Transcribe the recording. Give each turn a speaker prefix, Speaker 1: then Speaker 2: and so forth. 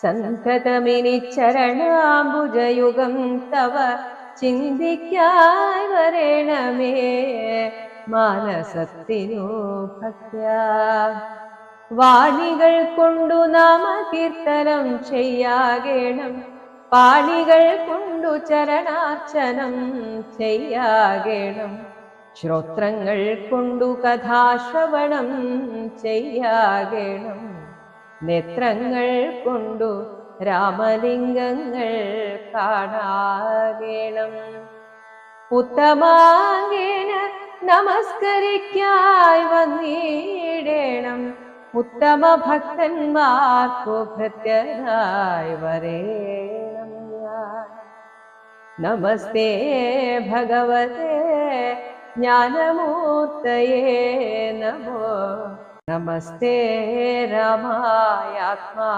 Speaker 1: സന്തതമിനി ചരണാംബുജയുഗം തവ ചിന്തിക്കായി വരേണമേ മാനസത്തിനു ഭക്ത്യാ. വാണികൾ കൊണ്ടു നാമകീർത്തനം ചെയ്യാകേണം, പാണികൾ കൊണ്ടു ചരണാർച്ചനം ചെയ്യാകേണം, ശ്രോത്രങ്ങൾ കൊണ്ടു കഥാശ്രവണം ചെയ്യാകേണം, നേത്രങ്ങൾ കൊണ്ടു രാമലിംഗങ്ങൾ കാണാകേണം. ഉത്തമാംഗേന നമസ്കരിക്കായി വന്നിടേണം, ഉത്തമ ഭക്തന്മാർക്കു ഭൃത്യനായി വരേണം ഞാൻ. നമസ്തേ ഭഗവതേ ജ്ഞാനമൂർത്തയേ നമോ, നമസ്തേ രാമായാത്മാ